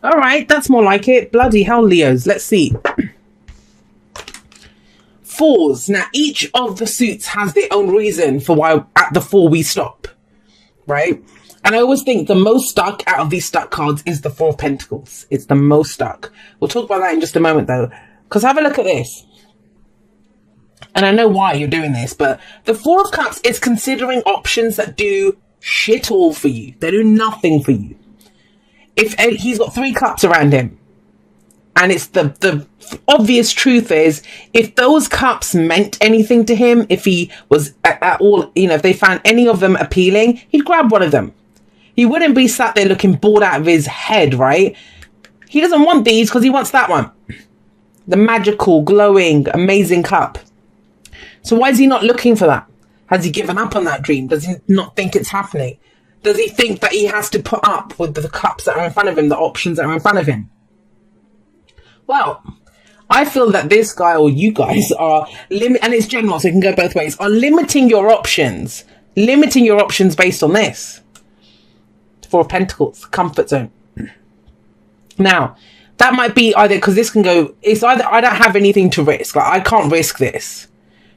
All right, that's more like it. Bloody hell, Leos. Let's see. Fours. Now, each of the suits has their own reason for why at the four we stop, right? And I always think the most stuck out of these stuck cards is the Four of Pentacles. It's the most stuck. We'll talk about that in just a moment, though. Because have a look at this. And I know why you're doing this, but the Four of Cups is considering options that do shit all for you. They do nothing for you. If he's got 3 cups around him, and it's the obvious truth is, if those cups meant anything to him, if he was at all, if they found any of them appealing, he'd grab one of them. He wouldn't be sat there looking bored out of his head, right? He doesn't want these because he wants that one. The magical, glowing, amazing cup. So why is he not looking for that? Has he given up on that dream? Does he not think it's happening? Does he think that he has to put up with the cups that are in front of him, the options that are in front of him? Well, I feel that this guy or you guys are and it's general, so it can go both ways, are limiting your options based on this. Four of Pentacles, comfort zone. Now, that might be either because this can go, it's either I don't have anything to risk, like I can't risk this.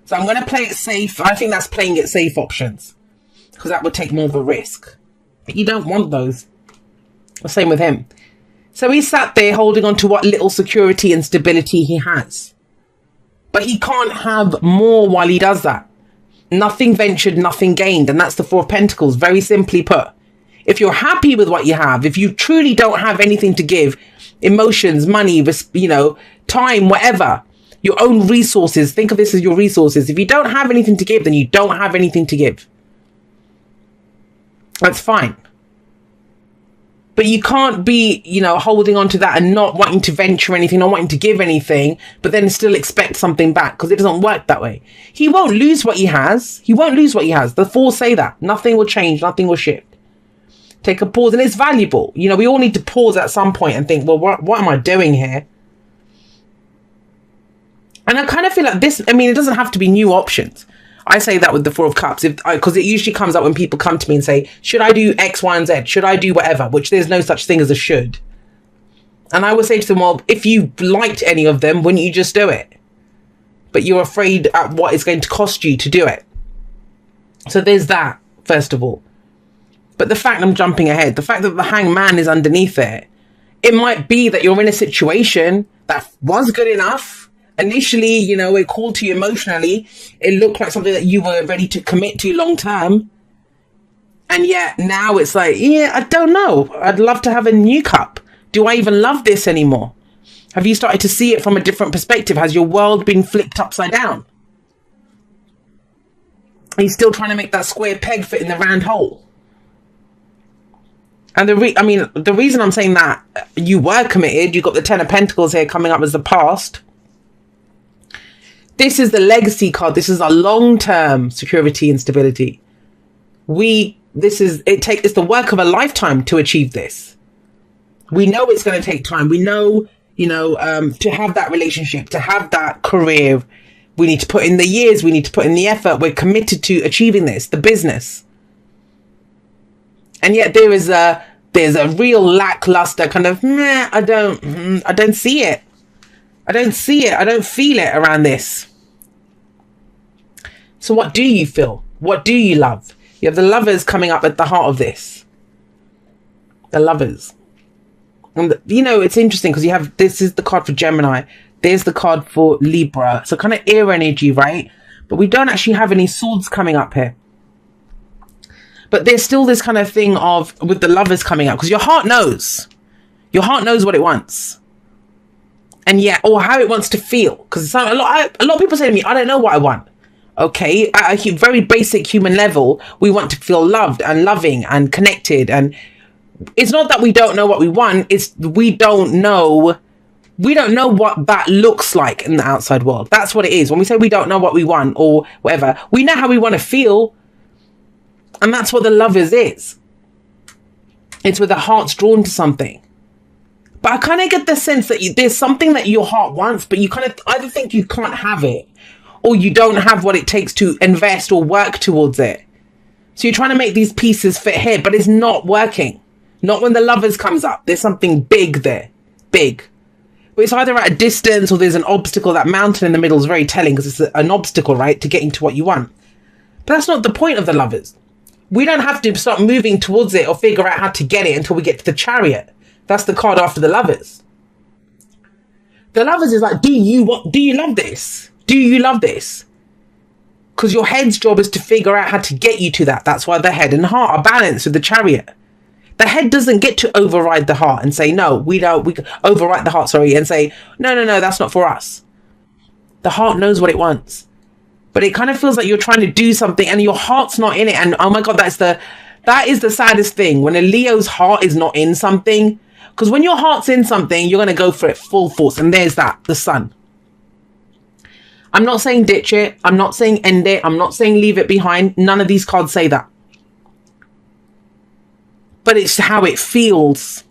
So I'm going to play it safe. I think that's playing it safe options because that would take more of a risk. But you don't want those. The same with him. So he sat there holding on to what little security and stability he has. But he can't have more while he does that. Nothing ventured, nothing gained. And that's the Four of Pentacles, very simply put. If you're happy with what you have, if you truly don't have anything to give, emotions, money, time, whatever, your own resources, think of this as your resources. If you don't have anything to give, then you don't have anything to give. That's fine. But you can't be, holding on to that and not wanting to venture anything, not wanting to give anything, but then still expect something back because it doesn't work that way. He won't lose what he has. He won't lose what he has. The Four say that. Nothing will change. Nothing will shift. Take a pause, and it's valuable. We all need to pause at some point and think, well, what am I doing here? And I kind of feel like this, it doesn't have to be new options. I say that with the Four of Cups, because it usually comes up when people come to me and say, should I do X, Y, and Z? Should I do whatever? Which there's no such thing as a should. And I would say to them, well, if you liked any of them, wouldn't you just do it? But you're afraid at what it's going to cost you to do it. So there's that, first of all. But the fact I'm jumping ahead, the fact that the Hangman is underneath it might be that you're in a situation that was good enough. Initially, it called to you emotionally. It looked like something that you were ready to commit to long term. And yet now it's like, yeah, I don't know. I'd love to have a new cup. Do I even love this anymore? Have you started to see it from a different perspective? Has your world been flipped upside down? Are you still trying to make that square peg fit in the round hole? And the reason I'm saying that, you were committed. You got the Ten of Pentacles here coming up as the past. This is the legacy card. This is a long-term security and stability. It's the work of a lifetime to achieve this. We know it's going to take time. We know, to have that relationship, to have that career, we need to put in the years. We need to put in the effort. We're committed to achieving this, the business. And yet there's a real lackluster kind of, I don't see it. I don't see it. I don't feel it around this. So what do you feel? What do you love? You have the Lovers coming up at the heart of this. The Lovers. And, it's interesting because this is the card for Gemini. There's the card for Libra. So kind of air energy, right? But we don't actually have any swords coming up here. But there's still this kind of thing of, with the Lovers coming up, because your heart knows. Your heart knows what it wants. And yet, or how it wants to feel. Because a lot of people say to me, I don't know what I want. Okay, at a very basic human level, we want to feel loved and loving and connected. And it's not that we don't know what we want. It's we don't know what that looks like in the outside world. That's what it is. When we say we don't know what we want or whatever, we know how we want to feel. And that's what the Lovers is. It's where the heart's drawn to something. But I kind of get the sense that there's something that your heart wants, but you kind of either think you can't have it, or you don't have what it takes to invest or work towards it. So you're trying to make these pieces fit here, but it's not working. Not when the Lovers comes up. There's something big there. Big. But it's either at a distance or there's an obstacle. That mountain in the middle is very telling because it's an obstacle, right, to getting to what you want. But that's not the point of the Lovers. We don't have to start moving towards it or figure out how to get it until we get to the Chariot. That's the card after the Lovers. The Lovers is like, do you love this? Do you love this? Because your head's job is to figure out how to get you to that. That's why the head and heart are balanced with the Chariot. The head doesn't get to override the heart and say, no, we don't. We override the heart, and say, no, that's not for us. The heart knows what it wants. But it kind of feels like you're trying to do something and your heart's not in it. And oh my God, that is the saddest thing, when a Leo's heart is not in something. Because when your heart's in something, you're going to go for it full force. And there's that, the Sun. I'm not saying ditch it. I'm not saying end it. I'm not saying leave it behind. None of these cards say that. But it's how it feels.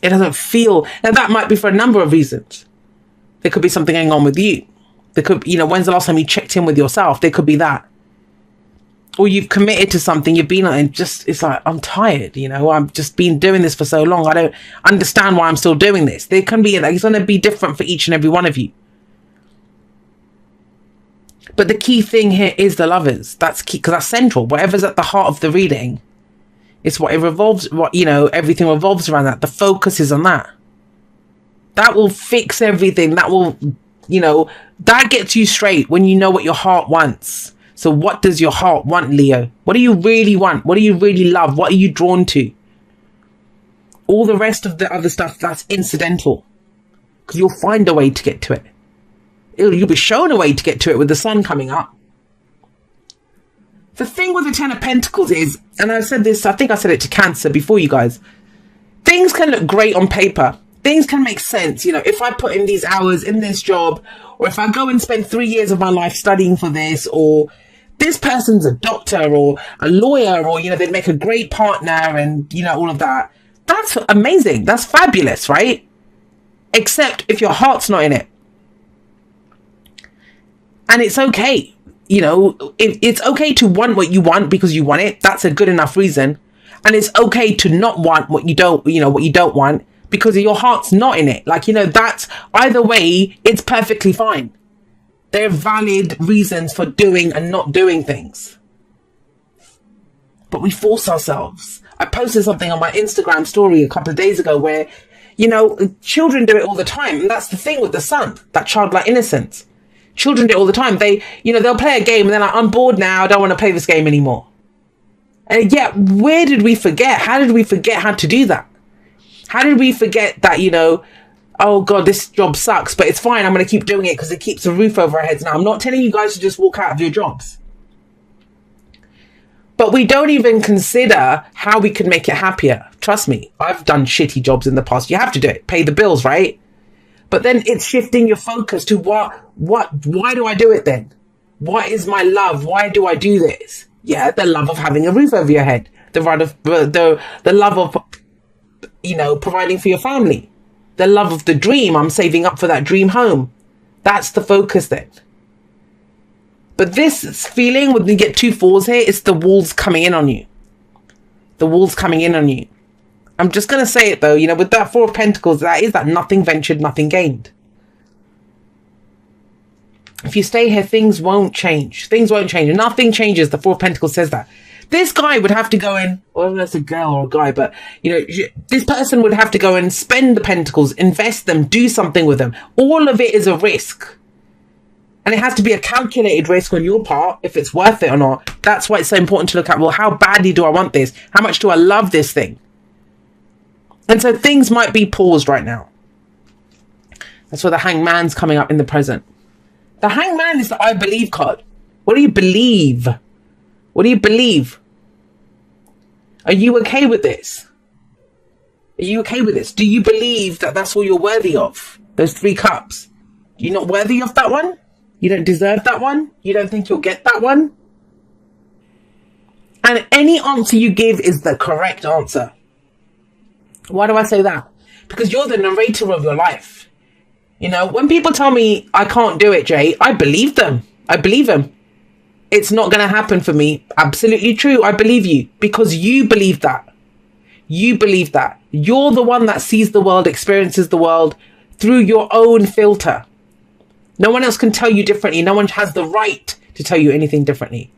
It doesn't feel. Now, that might be for a number of reasons. There could be something going on with you. There could, when's the last time you checked in with yourself? There could be that. Or you've committed to something, you've been and just, it's like, I'm tired, I've just been doing this for so long. I don't understand why I'm still doing this. There can be, it's going to be different for each and every one of you. But the key thing here is the Lovers. That's key, because that's central. Whatever's at the heart of the reading, it's what it revolves, everything revolves around that. The focus is on that. That will fix everything. That will, that gets you straight when you know what your heart wants. So what does your heart want, Leo? What do you really want? What do you really love? What are you drawn to? All the rest of the other stuff, that's incidental. Because you'll find a way to get to it. You'll be shown a way to get to it with the Sun coming up. The thing with the Ten of Pentacles is, and I've said this, I think I said it to Cancer before, you guys. Things can look great on paper. Things can make sense. If I put in these hours in this job, or if I go and spend 3 years of my life studying for this, or this person's a doctor or a lawyer, or, they'd make a great partner and, all of that. That's amazing. That's fabulous, right? Except if your heart's not in it. And it's okay. It's okay to want what you want because you want it. That's a good enough reason. And it's okay to not want what you don't, what you don't want because your heart's not in it. That's either way, it's perfectly fine. There are valid reasons for doing and not doing things. But we force ourselves. I posted something on my Instagram story a couple of days ago where, children do it all the time. And that's the thing with the Sun, that childlike innocence. Children do it all the time. They'll play a game and they're like, I'm bored now. I don't want to play this game anymore. And yet, where did we forget? How did we forget how to do that? How did we forget that, oh God, this job sucks, but it's fine. I'm going to keep doing it because it keeps a roof over our heads. Now, I'm not telling you guys to just walk out of your jobs. But we don't even consider how we can make it happier. Trust me, I've done shitty jobs in the past. You have to do it. Pay the bills, right? But then it's shifting your focus to why do I do it then? What is my love? Why do I do this? Yeah, the love of having a roof over your head. The love of, providing for your family. The love of the dream. I'm saving up for that dream home. That's the focus then. But this feeling, when you get 2 4s here, it's the walls coming in on you. The walls coming in on you. I'm just going to say it though, with that 4 of Pentacles, that is that nothing ventured, nothing gained. If you stay here, things won't change. Things won't change. Nothing changes. The 4 of Pentacles says that. This guy would have to go in, or that's a girl or a guy, but, this person would have to go and spend the Pentacles, invest them, do something with them. All of it is a risk. And it has to be a calculated risk on your part, if it's worth it or not. That's why it's so important to look at, well, how badly do I want this? How much do I love this thing? And so things might be paused right now. That's where the Hangman's coming up in the present. The Hangman is the I believe card. What do you believe? What do you believe? Are you okay with this? Are you okay with this? Do you believe that that's all you're worthy of? Those 3 cups. You're not worthy of that one? You don't deserve that one? You don't think you'll get that one? And any answer you give is the correct answer. Why do I say that? Because you're the narrator of your life. When people tell me I can't do it, Jay, I believe them. I believe them. It's not going to happen for me. Absolutely true. I believe you because you believe that. You believe that. You're the one that sees the world, experiences the world through your own filter. No one else can tell you differently. No one has the right to tell you anything differently.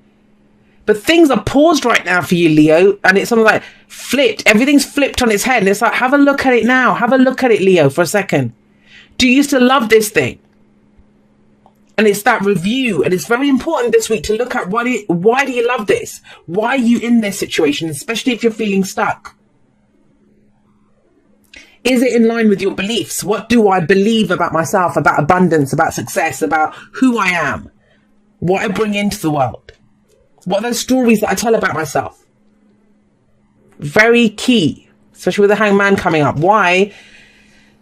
But things are paused right now for you, Leo. And it's something like flipped. Everything's flipped on its head. And it's like, have a look at it now. Have a look at it, Leo, for a second. Do you still love this thing? And it's that review. And it's very important this week to look at why do you love this? Why are you in this situation, especially if you're feeling stuck? Is it in line with your beliefs? What do I believe about myself, about abundance, about success, about who I am, what I bring into the world? What are those stories that I tell about myself? Very key, especially with the Hangman coming up. Why?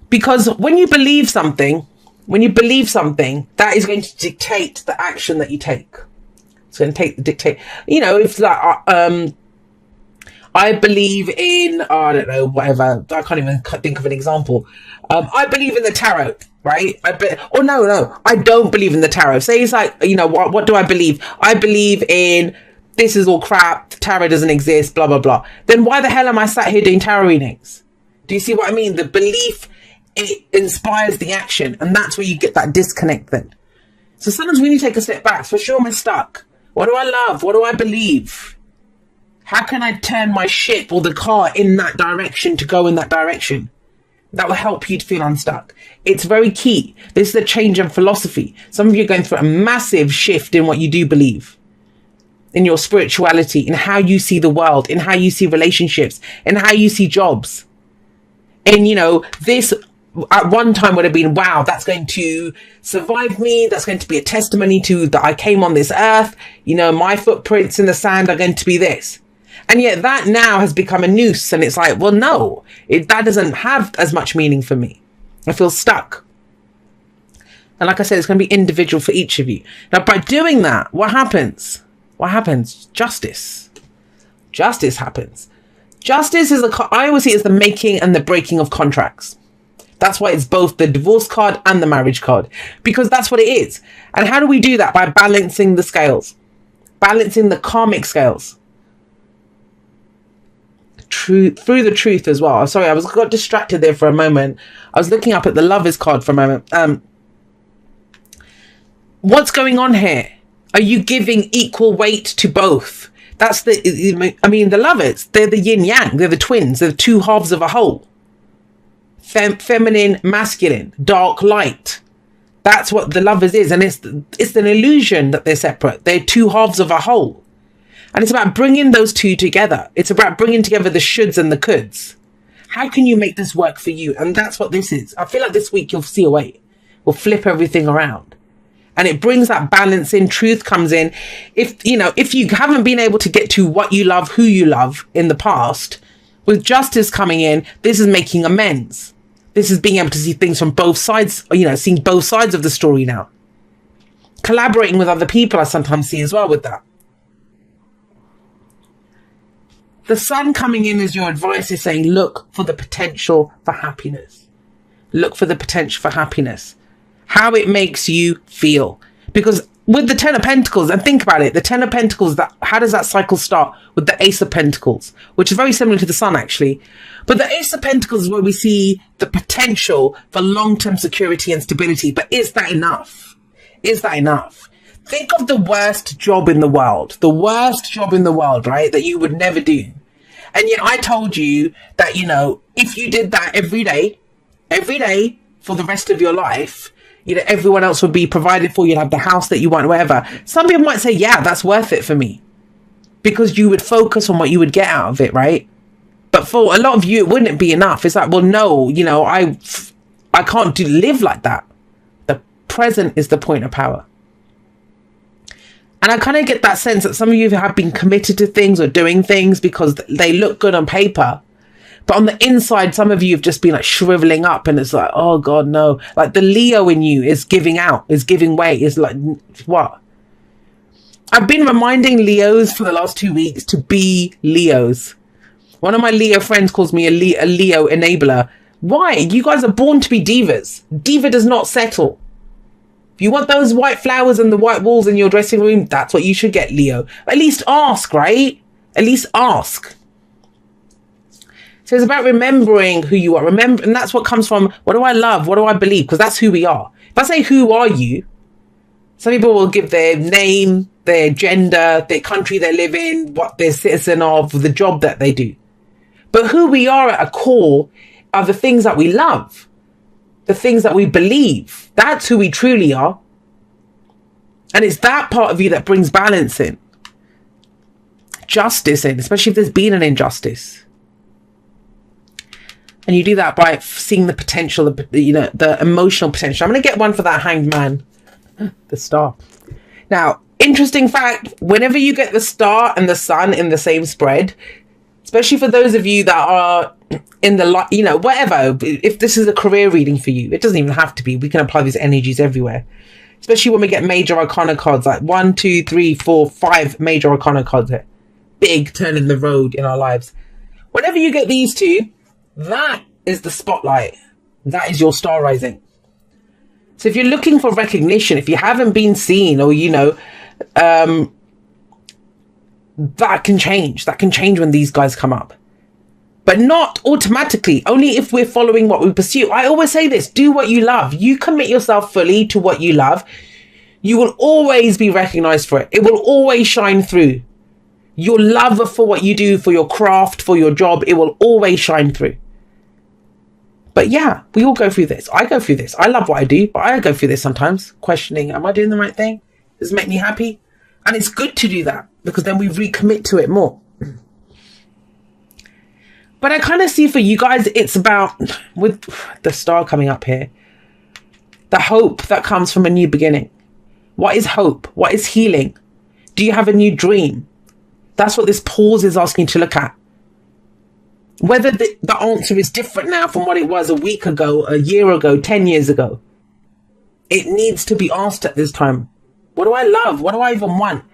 Because when you believe something, that is going to dictate the action that you take. It's going to dictate, if like, I believe in, I don't know, whatever. I can't even think of an example. I believe in the tarot, right? No, I don't believe in the tarot. Say it's like, what do I believe? I believe in this is all crap. The tarot doesn't exist, blah, blah, blah. Then why the hell am I sat here doing tarot readings? Do you see what I mean? The belief, it inspires the action. And that's where you get that disconnect then. So sometimes we need to take a step back. For sure, I'm stuck. What do I love? What do I believe? How can I turn my ship or the car in that direction to go in that direction? That will help you to feel unstuck. It's very key. This is a change in philosophy. Some of you are going through a massive shift in what you do believe, in your spirituality, in how you see the world, in how you see relationships, in how you see jobs. And, this at one time would have been, wow, that's going to survive me. That's going to be a testimony to that I came on this earth. My footprints in the sand are going to be this. And yet that now has become a noose. And it's like, well, no, that doesn't have as much meaning for me. I feel stuck. And like I said, it's going to be individual for each of you. Now, by doing that, what happens? What happens? Justice. Justice happens. Justice is I always see it as the making and the breaking of contracts. That's why it's both the divorce card and the marriage card, because that's what it is. And how do we do that? By balancing the scales, balancing the karmic scales. Through the truth as well. I'm sorry, I got distracted there for a moment. I was looking up at the lovers card for a moment. What's going on here? Are you giving equal weight to both? That's the lovers, they're the yin yang, they're the twins, they're the two halves of a whole. Feminine, masculine, dark, light. That's what the lovers is. And it's an illusion that they're separate. They're two halves of a whole. And it's about bringing those two together. It's about bringing together the shoulds and the coulds. How can you make this work for you? And that's what this is. I feel like this week you'll see a way. We'll flip everything around. And it brings that balance in. Truth comes in. If you haven't been able to get to what you love, who you love in the past, with justice coming in, this is making amends. This is being able to see things from both sides, seeing both sides of the story now. Collaborating with other people, I sometimes see as well with that. The sun coming in as your advice is saying, look for the potential for happiness. Look for the potential for happiness. How it makes you feel. Because with the Ten of Pentacles, and think about it, the Ten of Pentacles, how does that cycle start? With the Ace of Pentacles, which is very similar to the Sun, actually. But the Ace of Pentacles is where we see the potential for long-term security and stability. But is that enough? Is that enough? Think of the worst job in the world. The worst job in the world, right? That you would never do. And yet I told you that, if you did that every day for the rest of your life, everyone else would be provided for. You'd have the house that you want, whatever. Some people might say, yeah, that's worth it for me. Because you would focus on what you would get out of it, right? But for a lot of you, it wouldn't be enough. It's like, well, no, I can't live like that. The present is the point of power. And I kind of get that sense that some of you have been committed to things or doing things because they look good on paper. But on the inside, some of you have just been like shriveling up, and it's like, oh God, no. Like the Leo in you is giving out, is giving way, is like, what? I've been reminding Leos for the last 2 weeks to be Leos. One of my Leo friends calls me a Leo enabler. Why? You guys are born to be divas. Diva does not settle. If you want those white flowers and the white walls in your dressing room, that's what you should get, Leo. At least ask, right? At least ask. So it's about remembering who you are. Remember, and that's what comes from, what do I love? What do I believe? Because that's who we are. If I say, who are you? Some people will give their name, their gender, their country they live in, what they're citizen of, the job that they do. But who we are at a core are the things that we love, the things that we believe. That's who we truly are. And it's that part of you that brings balance in, justice in, especially if there's been an injustice. And you do that by seeing the potential, the emotional potential. I'm going to get one for that Hanged Man, the Star. Now, interesting fact, whenever you get the Star and the Sun in the same spread, especially for those of you that are in the, whatever, if this is a career reading for you, it doesn't even have to be. We can apply these energies everywhere. Especially when we get major arcana cards, like 1, 2, 3, 4, 5 major arcana cards here. Big turn in the road in our lives. Whenever you get these two, that is the spotlight. That is your star rising. So if you're looking for recognition, if you haven't been seen, or, that can change. That can change when these guys come up. But not automatically, only if we're following what we pursue. I always say this, do what you love. You commit yourself fully to what you love. You will always be recognized for it. It will always shine through. Your love for what you do, for your craft, for your job, it will always shine through. But yeah, we all go through this. I go through this. I love what I do, but I go through this sometimes, questioning, am I doing the right thing? Does it make me happy? And it's good to do that, because then we recommit to it more. But I kind of see for you guys, it's about, with the Star coming up here, the hope that comes from a new beginning. What is hope? What is healing? Do you have a new dream? That's what this pause is asking to look at. Whether the answer is different now from what it was a week ago, a year ago, 10 years ago. It needs to be asked at this time. What do I love? What do I even want?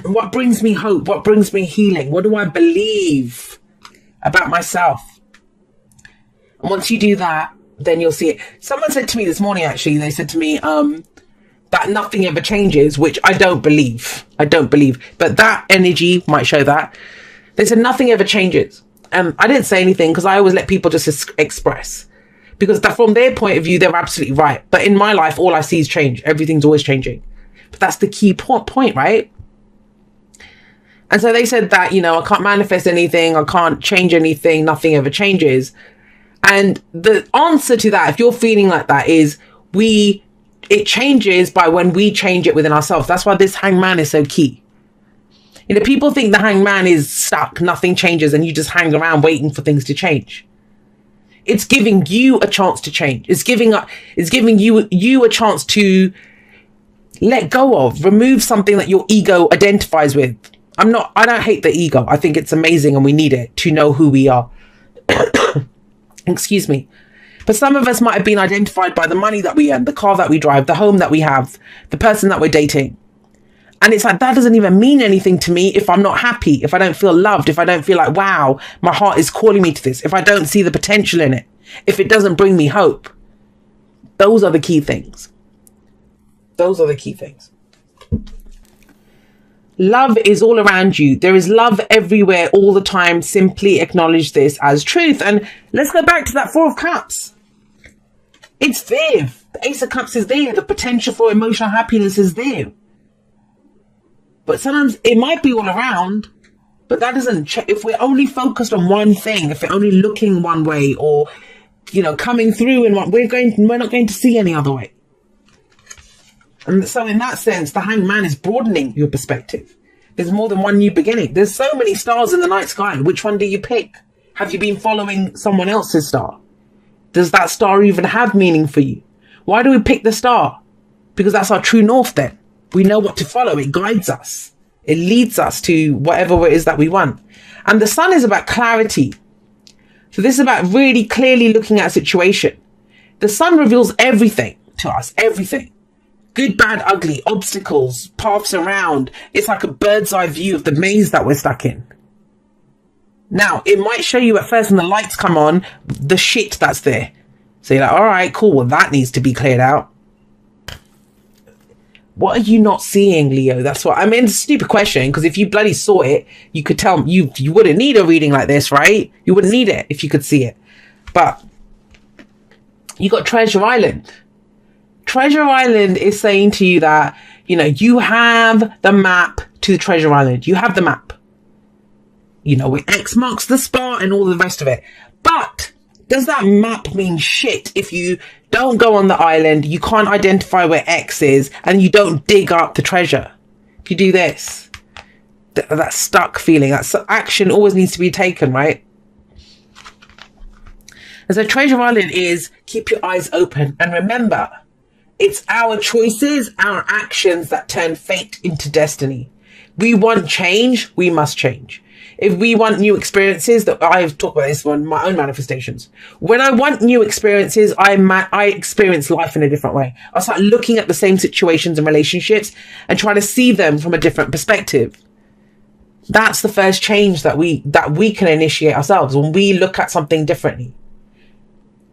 What brings me hope? What brings me healing? What do I believe about myself? And once you do that, then you'll see it. Someone said to me this morning, actually, they said to me that nothing ever changes, which I don't believe. I don't believe. But that energy might show that. They said nothing ever changes. I didn't say anything because I always let people just express. Because from their point of view, they're absolutely right. But in my life, all I see is change. Everything's always changing. But that's the key point, right? And so they said that, I can't manifest anything. I can't change anything. Nothing ever changes. And the answer to that, if you're feeling like that, is it changes by when we change it within ourselves. That's why this Hangman is so key. People think the Hangman is stuck, nothing changes, and you just hang around waiting for things to change. It's giving you a chance to change. It's giving you a chance to let go of, remove something that your ego identifies with. I don't hate the ego. I think it's amazing and we need it to know who we are. Excuse me. But some of us might have been identified by the money that we earn, the car that we drive, the home that we have, the person that we're dating. And it's like, that doesn't even mean anything to me if I'm not happy, if I don't feel loved, if I don't feel like, wow, my heart is calling me to this, if I don't see the potential in it, if it doesn't bring me hope. Those are the key things. Those are the key things. Love is all around you. There is love everywhere all the time. Simply acknowledge this as truth. And let's go back to that Four of Cups. It's there. The Ace of Cups is there. The potential for emotional happiness is there. But sometimes it might be all around, but that doesn't if we're only focused on one thing, if we're only looking one way, or, coming through in one, we're not going to see any other way. And so in that sense, the Hangman is broadening your perspective. There's more than one new beginning. There's so many stars in the night sky. Which one do you pick? Have you been following someone else's star? Does that star even have meaning for you? Why do we pick the star? Because that's our true north then. We know what to follow. It guides us. It leads us to whatever it is that we want. And the Sun is about clarity. So this is about really clearly looking at a situation. The Sun reveals everything to us. Everything. Good, bad, ugly, obstacles, paths around. It's like a bird's eye view of the maze that we're stuck in. Now, it might show you at first when the lights come on, the shit that's there. So you're like, all right, cool. Well, that needs to be cleared out. What are you not seeing, Leo? That's what I mean. It's a stupid question, because if you bloody saw it, you could tell you wouldn't need a reading like this, right? You wouldn't need it if you could see it. But you got Treasure Island. Treasure Island is saying to you that, you know, you have the map to the Treasure Island. You have the map. You know, where X marks the spot and all the rest of it. But does that map mean shit if you don't go on the island, you can't identify where X is, and you don't dig up the treasure? If you do this, that stuck feeling, that action always needs to be taken, right? And so Treasure Island is keep your eyes open, and remember, it's our choices, our actions that turn fate into destiny. We want change, we must change. If we want new experiences, that I've talked about this one, my own manifestations. When I want new experiences, I experience life in a different way. I start looking at the same situations and relationships and trying to see them from a different perspective. That's the first change that we can initiate ourselves, when we look at something differently.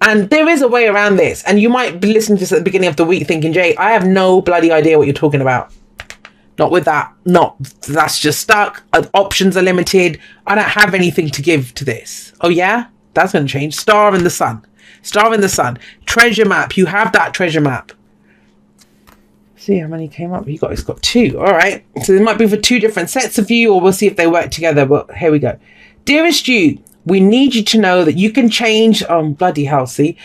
And there is a way around this. And you might be listening to this at the beginning of the week thinking, Jay, I have no bloody idea what you're talking about. Not with that. No, that's just stuck. Options are limited. I don't have anything to give to this. Oh yeah? That's going to change. Star in the sun. Star in the sun. Treasure map. You have that treasure map. See how many came up? It's got 2. All right. So it might be for 2 different sets of you, or we'll see if they work together. But here we go. Dearest you, we need you to know that you can change. Oh, bloody hell, see?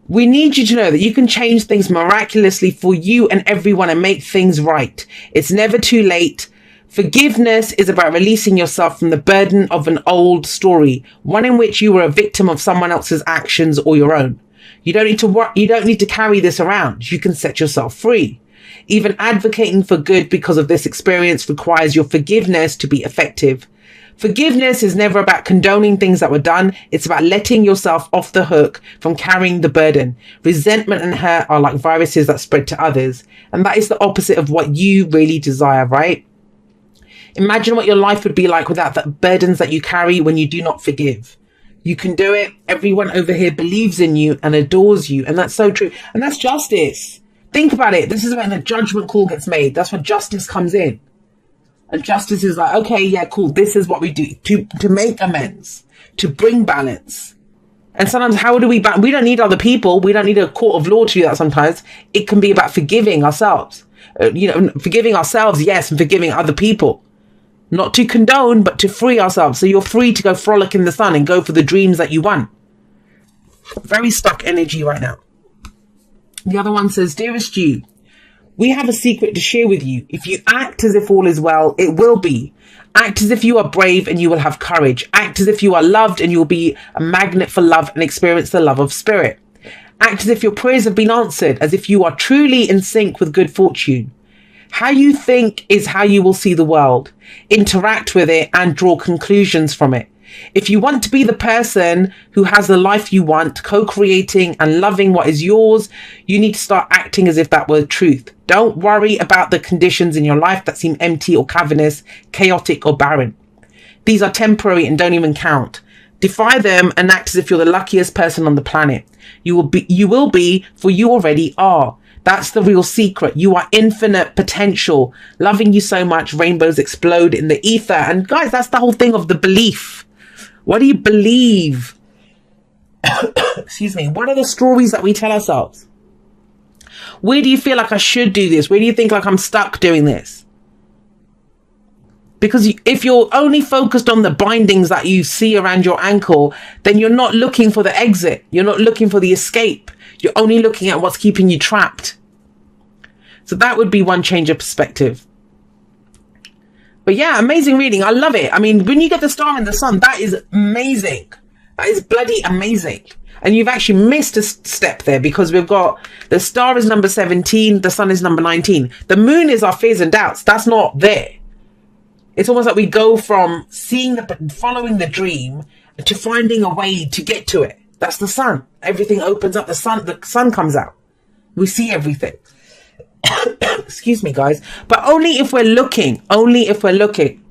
We need you to know that you can change things miraculously for you and everyone and make things right. It's never too late. Forgiveness is about releasing yourself from the burden of an old story, one in which you were a victim of someone else's actions or your own. You don't need to carry this around. You can set yourself free. Even advocating for good because of this experience requires your forgiveness to be effective. Forgiveness is never about condoning things that were done. It's about letting yourself off the hook from carrying the burden. Resentment and hurt are like viruses that spread to others. And that is the opposite of what you really desire, right? Imagine what your life would be like without the burdens that you carry when you do not forgive. You can do it. Everyone over here believes in you and adores you. And that's so true. And that's justice. Think about it. This is when the judgment call gets made. That's when justice comes in. And justice is like, okay, yeah, cool. This is what we do to make amends, to bring balance. And sometimes how do we don't need other people. We don't need a court of law to do that sometimes. It can be about forgiving ourselves. Forgiving ourselves, yes, and forgiving other people. Not to condone, but to free ourselves. So you're free to go frolic in the sun and go for the dreams that you want. Very stuck energy right now. The other one says, dearest you, we have a secret to share with you. If you act as if all is well, it will be. Act as if you are brave and you will have courage. Act as if you are loved and you will be a magnet for love and experience the love of spirit. Act as if your prayers have been answered, as if you are truly in sync with good fortune. How you think is how you will see the world. Interact with it and draw conclusions from it. If you want to be the person who has the life you want, co-creating and loving what is yours, you need to start acting as if that were truth. Don't worry about the conditions in your life that seem empty or cavernous, chaotic or barren. These are temporary and don't even count. Defy them and act as if you're the luckiest person on the planet. You will be, for you already are. That's the real secret. You are infinite potential. Loving you so much, rainbows explode in the ether. And guys, that's the whole thing of the belief. What do you believe? Excuse me. What are the stories that we tell ourselves? Where do you feel like I should do this? Where do you think like I'm stuck doing this? Because if you're only focused on the bindings that you see around your ankle, then you're not looking for the exit. You're not looking for the escape. You're only looking at what's keeping you trapped. So that would be one change of perspective. But yeah, amazing reading. I love it. I mean, when you get the star in the sun, that is amazing. That is bloody amazing. And you've actually missed a step there, because we've got the star is number 17. The sun is number 19. The moon is our fears and doubts. That's not there. It's almost like we go from following the dream to finding a way to get to it. That's the sun. Everything opens up. The sun comes out. We see everything. Excuse me, guys. But only if we're looking. Only if we're looking.